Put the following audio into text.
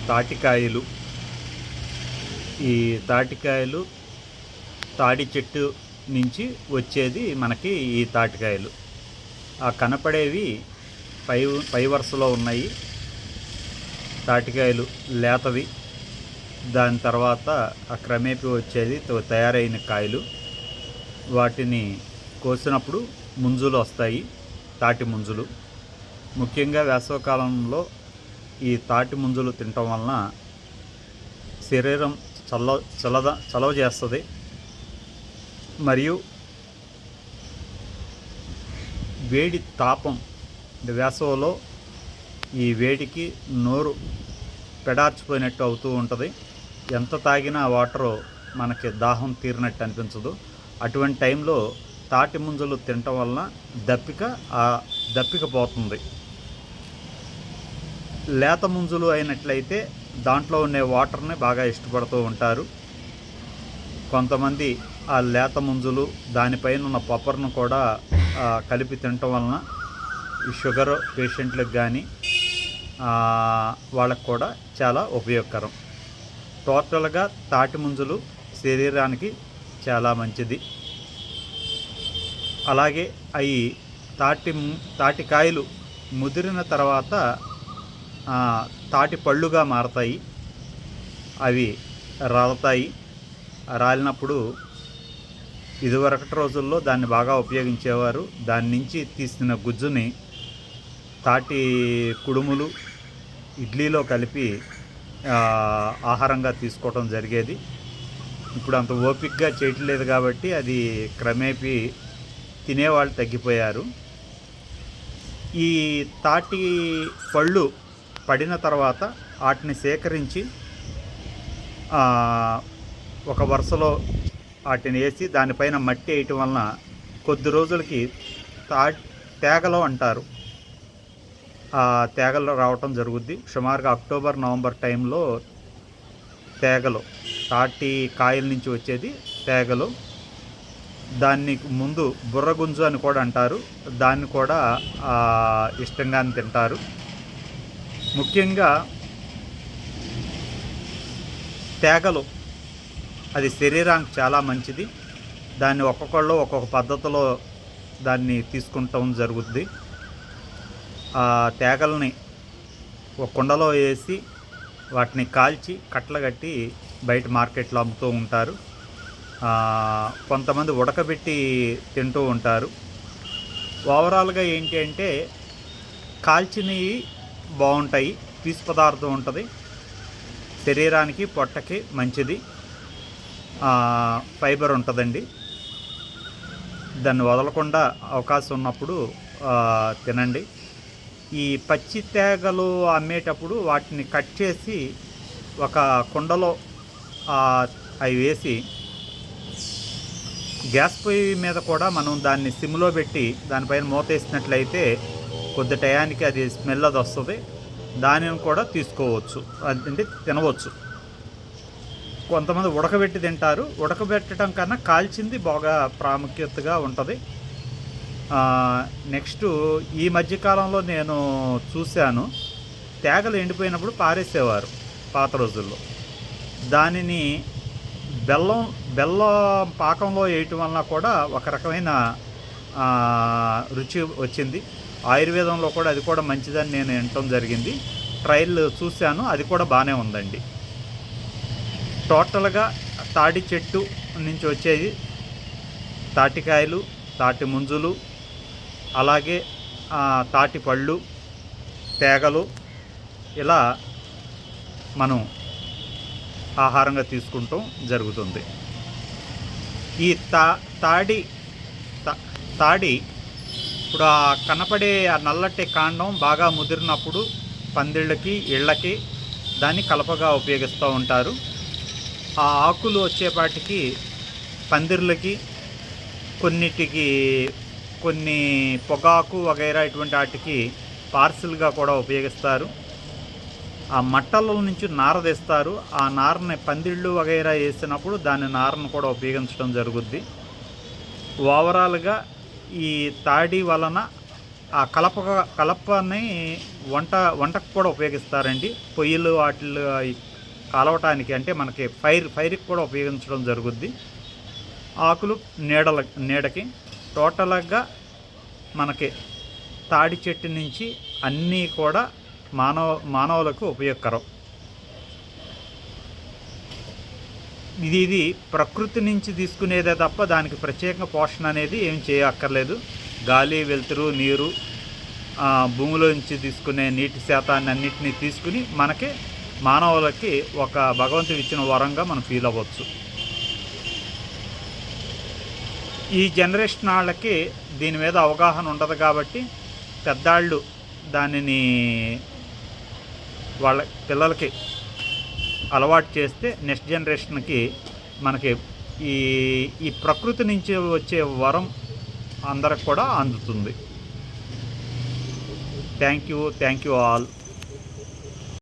తాటికాయలు. ఈ తాటికాయలు తాడి చెట్టు నుంచి వచ్చేది మనకి ఈ తాటికాయలు. ఆ కనపడేవి పై పై వరుసలో ఉన్నాయి తాటికాయలు లేతవి. దాని తర్వాత ఆ క్రమేపీ వచ్చేది తయారైన కాయలు. వాటిని కోసినప్పుడు ముంజులు వస్తాయి, తాటి ముంజులు. ముఖ్యంగా వేసవికాలంలో ఈ తాటి ముంజులు తినటం వలన శరీరం చలవ చేస్తుంది. మరియు వేడి తాపం, వేసవిలో ఈ వేడికి నోరు పెడార్చిపోయినట్టు అవుతూ ఉంటుంది. ఎంత తాగినా వాటరు మనకి దాహం తీరినట్టు అనిపించదు. అటువంటి టైంలో తాటి ముంజలు తినటం వలన దప్పిక పోతుంది. లేత ముంజులు అయినట్లయితే దాంట్లో ఉండే వాటర్ని బాగా ఇష్టపడుతూ ఉంటారు. కొంతమంది ఆ లేత ముంజులు దానిపైన ఉన్న పప్పర్ను కూడా కలిపి తినటం వలన ఈ షుగర్ పేషెంట్లకు కానీ వాళ్ళకు కూడా చాలా ఉపయోగకరం. టోటల్గా తాటి ముంజలు శరీరానికి చాలా మంచిది. అలాగే అవి తాటికాయలు ముదిరిన తర్వాత తాటి పళ్ళుగా మారతాయి. అవి రాలుతాయి. రాలినప్పుడు ఇదివరకటి రోజుల్లో దాన్ని బాగా ఉపయోగించేవారు. దాని నుంచి తీసిన గుజ్జుని తాటి కుడుములు, ఇడ్లీలో కలిపి ఆహారంగా తీసుకోవటం జరిగేది. ఇప్పుడు అంత ఓపికగా చేయట్లేదు కాబట్టి అది క్రమేపీ తినేవాళ్ళు తగ్గిపోయారు. ఈ తాటి పళ్ళు పడిన తర్వాత వాటిని సేకరించి ఒక వరుసలో వాటిని వేసి దానిపైన మట్టి వేయటం వలన కొద్ది రోజులకి తేగలు అంటారు, ఆ తేగలు రావటం జరుగుద్ది. సుమారుగా అక్టోబర్ నవంబర్ టైంలో తేగలు, తాటి కాయల నుంచి వచ్చేది తేగలు. దాన్ని ముందు బుర్రగుంజు అని కూడా అంటారు. దాన్ని కూడా ఇష్టంగానే తింటారు. ముఖ్యంగా తేగలు అది శరీరానికి చాలా మంచిది. దాన్ని ఒక్కొక్కళ్ళు ఒక్కొక్క పద్ధతిలో దాన్ని తీసుకుంటాం జరుగుద్ది. ఆ తేగల్ని ఒక కుండలో వేసి వాటిని కాల్చి కట్టలు కట్టి బయట మార్కెట్లో అమ్ముతూ ఉంటారు. కొంతమంది ఉడకబెట్టి తింటూ ఉంటారు. ఓవరాల్గా ఏంటి అంటే కాల్చినవి బాగుంటాయి, పీసు పదార్థం ఉంటుంది, శరీరానికి పొట్టకి మంచిది, ఫైబర్ ఉంటుందండి. దాన్ని వదలకుండా అవకాశం ఉన్నప్పుడు తినండి. ఈ పచ్చి తేగలు అమ్మేటప్పుడు వాటిని కట్ చేసి ఒక కుండలో అవి వేసి గ్యాస్ పొయ్యి మీద కూడా మనం దాన్ని సిమ్లో పెట్టి దానిపైన మూత వేసినట్లయితే కొద్ది టయానికి అది స్మెల్ అది వస్తుంది. దానిని కూడా తీసుకోవచ్చు, అంటే తినవచ్చు. కొంతమంది ఉడకబెట్టి తింటారు. ఉడకబెట్టడం కన్నా కాల్చింది బాగా ప్రాముఖ్యతగా ఉంటుంది. నెక్స్ట్ ఈ మధ్యకాలంలో నేను చూశాను, తేగలు ఎండిపోయినప్పుడు పారేసేవారు పాత రోజుల్లో. దానిని బెల్లం పాకంలో వేయటం వలన కూడా ఒక రకమైన రుచి వచ్చింది. ఆయుర్వేదంలో కూడా అది కూడా మంచిదని నేను వినటం జరిగింది. ట్రయల్ చూశాను, అది కూడా బాగానే ఉందండి. టోటల్గా తాటి చెట్టు నుంచి వచ్చేది తాటికాయలు, తాటి ముంజులు, అలాగే తాటి పళ్ళు, తేగలు, ఇలా మనం ఆహారంగా తీసుకుంటాం జరుగుతుంది. ఈ తాడి ఇప్పుడు కనపడే ఆ నల్లటి కాండం బాగా ముదిరినప్పుడు పందిళ్ళకి, ఇళ్ళకి దాన్ని కలపగా ఉపయోగిస్తూ ఉంటారు. ఆ ఆకులు వచ్చేపాటికి పందిర్లకి, కొన్ని పొగాకు వగైరా ఇటువంటి వాటికి పార్సిల్గా కూడా ఉపయోగిస్తారు. ఆ మట్టల నుంచి నార తెస్తారు. ఆ నారని పందిళ్ళు వగైరా వేసినప్పుడు దాని నారను కూడా ఉపయోగించడం జరుగుద్ది. ఓవరాల్గా ఈ తాడి వలన ఆ కలపని వంటకు కూడా ఉపయోగిస్తారండి. పొయ్యిలు వాటిల్లో కాలవటానికి, అంటే మనకి ఫైర్కి కూడా ఉపయోగించడం జరుగుద్ది. ఆకులు నీడకి టోటల్గా మనకి తాడి చెట్టు నుంచి అన్నీ కూడా మానవులకు ఉపయోగకరం. ఇది ప్రకృతి నుంచి తీసుకునేదే తప్ప దానికి ప్రత్యేకంగా పోషణ అనేది ఏం చేయక్కర్లేదు. గాలి, వెలుతురు, నీరు, భూమిలో నుంచి తీసుకునే నీటి శాతాన్ని అన్నిటినీ తీసుకుని మనకి మానవులకి ఒక భగవంతుడు ఇచ్చిన వరంగా మనం ఫీల్ అవ్వచ్చు. ఈ జనరేషన్ వాళ్ళకి దీని మీద అవగాహన ఉండదు కాబట్టి పెద్దాళ్ళు దానిని వాళ్ళ పిల్లలకి అలవాటు చేస్తే నెక్స్ట్ జనరేషన్కి మనకి ఈ ప్రకృతి నుంచి వచ్చే వరం అందరికి కూడా అందుతుంది. Thank you all.